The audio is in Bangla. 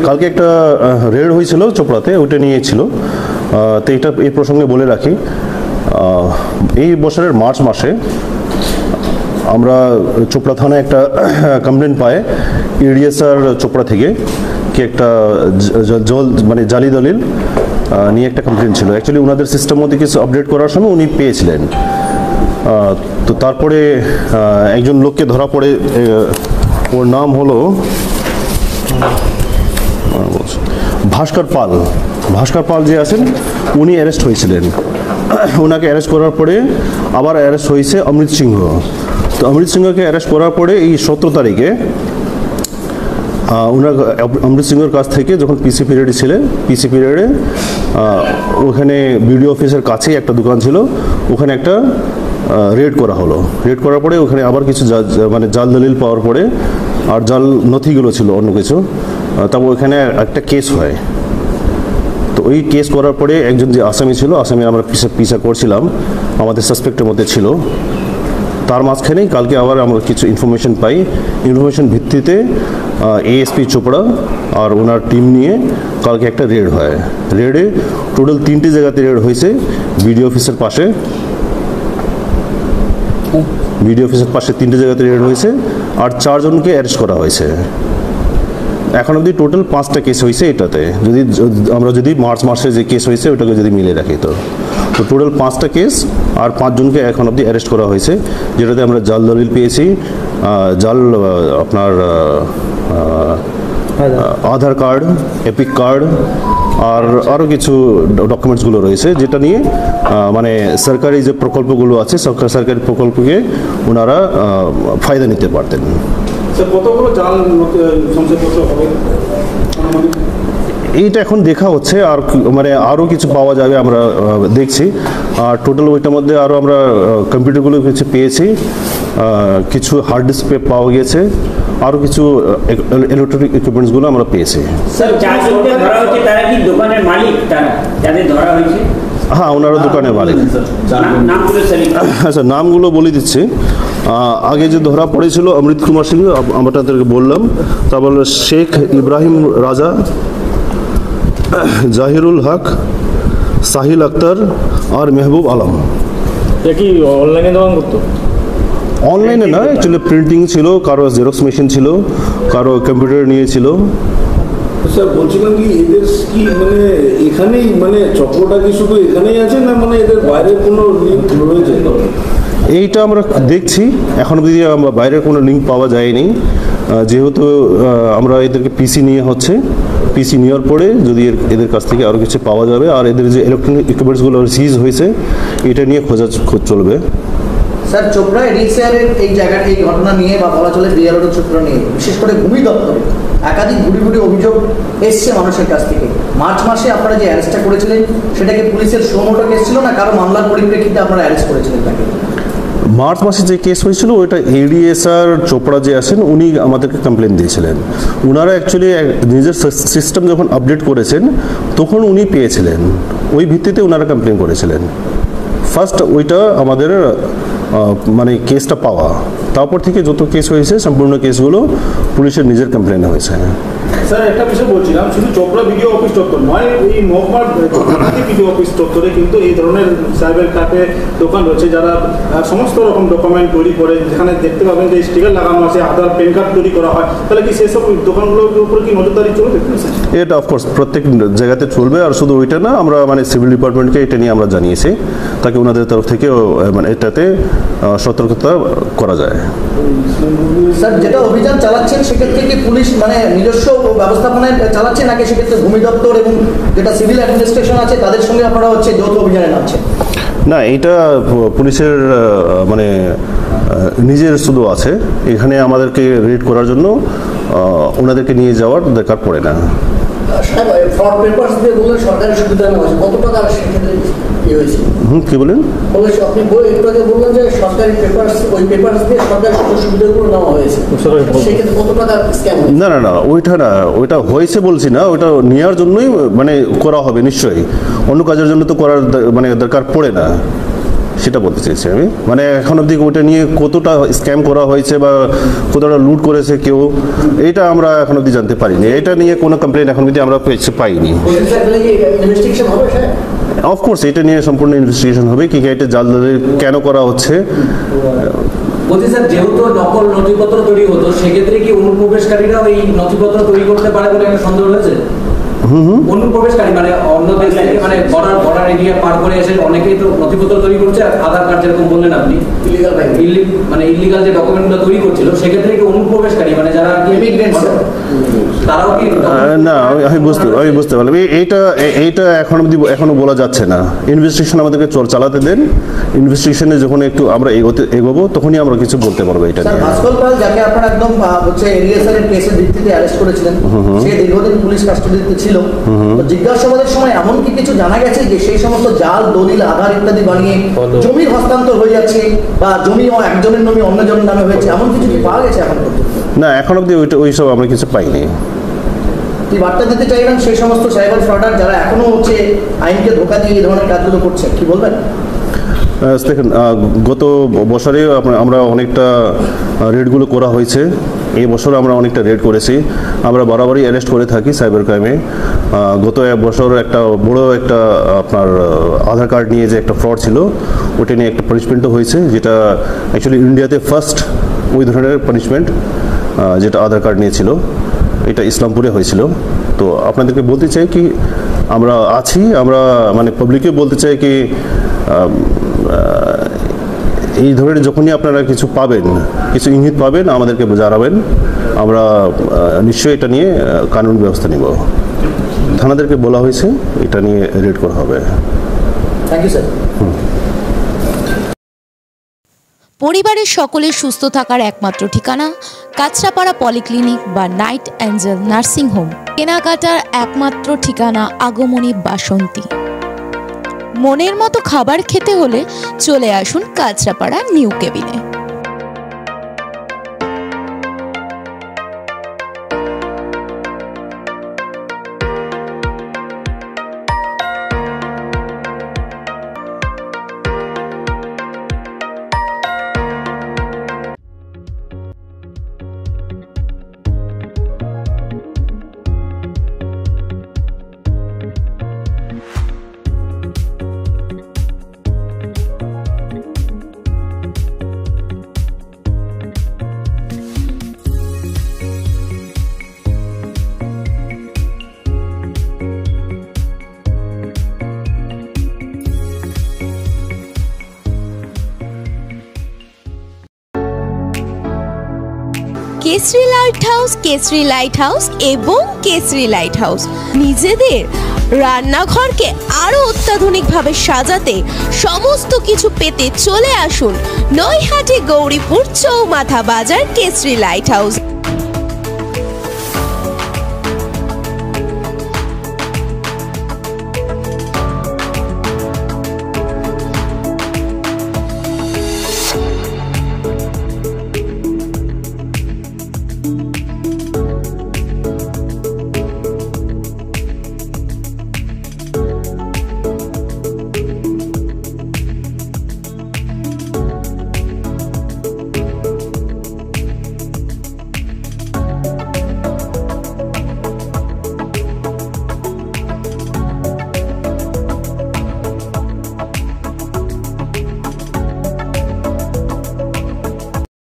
কালকে একটা রেড হয়েছিল চোপড়াতে, ওইটা নিয়েছিল। তো এটা এই প্রসঙ্গে বলে রাখি, এই বছরের মার্চ মাসে আমরা চোপড়া থানায় একটা কমপ্লেন পাই ইডিএসআর চোপড়া থেকে, কি একটা মানে জালি দলিল নিয়ে একটা কমপ্লেন ছিল। অ্যাকচুয়ালি ওনাদের সিস্টেম মধ্যে কিছু আপডেট করার সময় উনি পেয়েছিলেন। তো তারপরে একজন লোককে ধরা পড়ে, ওর নাম হলো ভাস্কর পাল যে আছেন, উনি অ্যারেস্ট হয়েছিলেন। ওনাকে অ্যারেস্ট করার পরে আবার অ্যারেস্ট হয়েছে অমৃত সিংহ। তো অমৃত সিংহকে অ্যারেস্ট করার পরে এই 17 তারিখে অমৃত সিংহের কাছ থেকে যখন পিসি পিরিয়ডে ছিলেন, পিসি পিরিয়ডে ওখানে বিডিও অফিসের কাছেই একটা দোকান ছিল, ওখানে একটা রেড করা হলো। রেড করার পরে ওখানে আবার কিছু মানে জাল দলিল পাওয়ার পরে আর জাল নথিগুলো ছিল অন্য কিছু, তারপর ওখানে একটা কেস হয়। তো ওই কেস করার পরে একজন যে আসামি ছিল, আসামি আমরা পিছা করছিলাম, আমাদের সাসপেক্টের মধ্যে ছিল। তার মাঝখানেই কালকে আবার আমরা কিছু ইনফরমেশন পাই। ইনফরমেশন ভিত্তিতে এএসপি চোপড়া আর ওনার টিম নিয়ে কালকে একটা রেড হয়। রেডে টোটাল 3টে জায়গাতে রেড হয়েছে। বিডিও অফিসের পাশে 3টে জায়গাতে রেড হয়েছে, আর 4 জনকে অ্যারেস্ট করা হয়েছে। এখন অবধি টোটাল 5টা কেস হয়েছে এটাতে, আমরা যদি মার্চ মাসে যে কেস হয়েছে ওটাকে যদি মিলে রাখি, তো টোটাল 5টা কেস আর 5 জনকে এখন অবধি অ্যারেস্ট করা হয়েছে, যেটাতে আমরা জাল দলিল পেয়েছি, জাল আপনার আধার কার্ড, এপিক কার্ড আর আরও কিছু ডকুমেন্টসগুলো রয়েছে, যেটা নিয়ে মানে সরকারি যে প্রকল্পগুলো আছে, সরকারি প্রকল্পকে ওনারা ফায়দা নিতে পারতেন। এইটা এখন দেখা হচ্ছে, আর মানে আরও কিছু পাওয়া যাবে আমরা দেখছি। আর টোটাল ওইটার মধ্যে আরও আমরা কম্পিউটারগুলো কিছু পেয়েছি, কিছু হার্ড ডিস্ক পাওয়া গেছে, আরও কিছু ইলেকট্রনিক ইকুইপমেন্টসগুলো আমরা পেয়েছি। হ্যাঁ, ওনারা দোকানের মালিক। আচ্ছা, নামগুলো বলে দিচ্ছি। আগে যে ধরা পড়েছিল অমৃত কুমার সিং, আমরা তাদেরকে বললাম। তারপর শেখ ইব্রাহিম রাজা, জাহিরুল হক, সাহিল আক্তার আর মেহবুব আলম। কি অনলাইনে দোকান করতো? অনলাইনে না, অ্যাকচুয়ালি প্রিন্টিং ছিল, কারো জেরক্স মেশিন ছিল, কারো কম্পিউটার নিয়েছিল। স্যার বলছিলাম কি এদের কি মানে এখানেই মানে চক্রটা কি শুধু এখানেই আছে, না মানে এদের বাইরে কোনো লিঙ্ক রয়েছে? এইটা আমরা দেখছি, এখন অবধি আমরা বাইরের কোনো লিঙ্ক পাওয়া যায়নি। যেহেতু আমরা এদেরকে পিসি নিয়ে হচ্ছে, পিসি নেওয়ার পরে যদি এদের কাছ থেকে আরও কিছু পাওয়া যাবে, আর এদের যে ইলেকট্রনিক ইকুইপমেন্টসগুলো সিজ হয়েছে এটা নিয়ে খোঁজ চলবে। স্যার, চোপড়া এডিসিআরের এই জায়গাটা, এই ঘটনা নিয়ে বা বলা চলে বিআরও চোপড়া নিয়ে, বিশেষ করে ভূমি দপ্তরে একাধিক গুড়ি অভিযোগ এসছে মানুষের কাছ থেকে। মার্চ মাসে আপনারা যে অ্যারেস্টটা করেছিলেন, সেটাকে পুলিশের সুমোটো কেস ছিল, না কারো মামলার পরিপ্রেক্ষিতে আপনারা অ্যারেস্ট করেছিলেন তাকে? মার্চ মাসে যে কেস হয়েছিল ওইটা এডিএসআর চোপড়া যে আছেন, উনি আমাদেরকে কমপ্লেন দিয়েছিলেন। ওনারা অ্যাকচুয়ালি নিজের সিস্টেম যখন আপডেট করেছেন তখন উনি পেয়েছিলেন, ওই ভিত্তিতে ওনারা কমপ্লেন করেছিলেন। ফার্স্ট ওইটা আমাদের মানে কেসটা পাওয়া, তারপর থেকে যত কেস হয়েছে সম্পূর্ণ কেসগুলো পুলিশের নিজের কমপ্লেনে হয়েছে। স্যার, একটা বিষয় বলছিলাম, শুধু চোপড়া বিডিও অফিস চত্বর নয়, এই মহকুমার বিডিও অফিস চত্বরে কিন্তু এই ধরনের সাইবার ক্যাফে দোকান রয়েছে, যারা সমস্ত রকম ডকুমেন্ট তৈরি করে, যেখানে দেখতে পাবেন যে স্টিকার লাগানো আছে, আধার প্যান কার্ড তৈরি করা হয়। তাহলে কি সেসব দোকানগুলোর উপরে কি নজরদারি চলবে? এটা অফকোর্স প্রত্যেক জায়গাতে চলবে, আর শুধু ওইটা না, আমরা মানে সিভিল ডিপার্টমেন্টকে এটা নিয়ে আমরা জানিয়েছি, তাকে ওনাদের তরফ থেকে মানে এটাতে সতর্কতা করা যায়। স্যার, যেটা অভিযান চালাচ্ছেন সেক্ষেত্রে কি পুলিশ মানে নিজস্ব ব্যবস্থাপনায় চালাচ্ছে, নাকি সেক্ষেত্রে ভূমি দপ্তর এবং যেটা সিভিল অ্যাডমিনিস্ট্রেশন আছে তাদের সঙ্গে আপনারা হচ্ছে যৌথ অভিযানে নামছেন? না, এটা পুলিশের মানে নিজের শুধু আছে, এখানে আমাদেরকে রেড করার জন্য ওনাদেরকে নিয়ে যাওয়ার দরকার পড়ে না। ফ্রড পেপারস দিয়ে বললেন সরকারি সুবিধা নেওয়া হয়েছে, কত টাকা সেক্ষেত্রে হয়েছে? কি বলেন? আপনি একটু আগে বললেন যে সরকারি পেপারস, ওই পেপারস দিয়ে সরকারি সুবিধাগুলো নেওয়া হয়েছে, সেক্ষেত্রে কত টাকা স্ক্যাম হয়েছে? না, ওইটা হয়েছে বলছি না, ওইটা নেওয়ার জন্যই মানে করা হবে নিশ্চয়ই, অন্য কাজের জন্য তো করার মানে দরকার পড়ে না। সেটা বলতে চাইছি আমি। মানে এখন অবধি ওইটা নিয়ে কতটা স্ক্যাম করা হয়েছে বা কতটা লুট করেছে কেউ, এটা আমরা এখন অবধি জানতে পারিনি। এটা নিয়ে কোনো কমপ্লেন এখন অবধি আমরা পাইনি। ইনভেস্টিগেশন হবে স্যার? অফকোর্স এটা নিয়ে সম্পূর্ণ ইনভেস্টিগেশন হবে, কি এটা জালদারি কেন করা হচ্ছে। বলছি স্যার, যেহেতু নকল নথিপত্র তৈরি হতো, সেক্ষেত্রে কি অনুপ্রবেশকারীরা ওই নথিপত্র তৈরি করতে পারে বলে একটা সন্দেহ রয়েছে? অনুপ্রবেশকারী মানে অন্য দেশ থেকে, মানে বর্ডার এরিয়া পার করে এসে অনেকেই তো নথিপত্র তৈরি করছে, আধার কার্ড যেরকম বললেন আপনি, ইলিগাল মানে ইলিগাল যে ডকুমেন্টগুলো তৈরি করছিল, সেক্ষেত্রে কি অনুপ্রবেশকারী মানে যারা কি ইমিগ্রেন্টস, তারাও কি? না, আমি বুঝতে পারলাম। এইটা এখনো বলা যাচ্ছে না। ইনভেস্টিগেশন আমাদেরকে চালাতে দেন। ইনভেস্টিগেশনে যখন একটু আমরা এগোবো তখনই আমরা কিছু বলতে পারবো এটা স্যার, নিয়ে। ভাস্কর পাল যাকে আপনারা একদম হচ্ছে এরিএসআর এর কেসের ভিত্তিতে অ্যারেস্ট করেছিলেন, সে দীর্ঘদিন পুলিশ কাস্টডিতে ছিল। তো জিজ্ঞাসাবাদের সময় এমন কি কিছু জানা গেছে যে সেই সমস্ত জাল দলিল আধার ইত্যাদি বানিয়ে জমির হস্তান্তর হয়ে যাচ্ছে বা জমি একজনের নামে অন্যজনের নামে হয়েছে, এমন কিছু কি পাওয়া গেছে এখন পর্যন্ত? না, এখন অবধি ওইসব আমরা কিছু পাইনি। কি বার্তা দিতে চাইবেন সেই সমস্ত সাইবার ফ্রডার যারা এখনো হচ্ছে আইনকে ধোকা দিয়ে এই ধরনের কাজগুলো করছে, কি বলবেন? দেখেন, গত বছরে আমরা অনেকটা রেডগুলো করা হয়েছে। এই বছর আমরা অনেকটা রেড করেছি। আমরা বরাবরই অ্যারেস্ট করে থাকি সাইবার ক্রাইমে। গত এক বছর একটা বড় একটা আপনার আধার কার্ড নিয়ে যে একটা ফ্রড ছিল, ওটা নিয়ে একটা পানিশমেন্টও হয়েছে, যেটা অ্যাকচুয়ালি ইন্ডিয়াতে ফার্স্ট ওই ধরনের পানিশমেন্ট যেটা আধার কার্ড নিয়েছিল, এটা ইসলামপুরে হয়েছিল। তো আপনাদেরকে বলতে চাই কি আমরা আছি, আমরা মানে পাবলিকে বলতে চাই কি এই ধরনের যখনই আপনারা কিছু পাবেন, কিছু ইঙ্গিত পাবেন, আমাদেরকে জানাবেন। আমরা নিশ্চয়ই এটা নিয়ে কানুন ব্যবস্থা নিব। থানাদেরকে বলা হয়েছে এটা নিয়ে রেড করা হবে। Thank you sir. পরিবারের সকলের সুস্থ থাকার একমাত্র ঠিকানা কাঁচরাপাড়া পলিক্লিনিক বা নাইট অ্যাঞ্জেল নার্সিং হোম। কেনাকাটার একমাত্র ঠিকানা আগমনী বাসন্তী। মনের মতো খাবার খেতে হলে চলে আসুন কাঁচরাপাড়া নিউ কেবিনে। কেসরি লাইট হাউস এবং কেসরি লাইট হাউস নিজেদের রান্নাঘরকে আরো অত্যাধুনিকভাবে সাজাতে সমস্ত কিছু পেতে চলে আসুন নৈহাটি গৌরীপুর চৌমাথা বাজার কেসরি লাইট হাউস।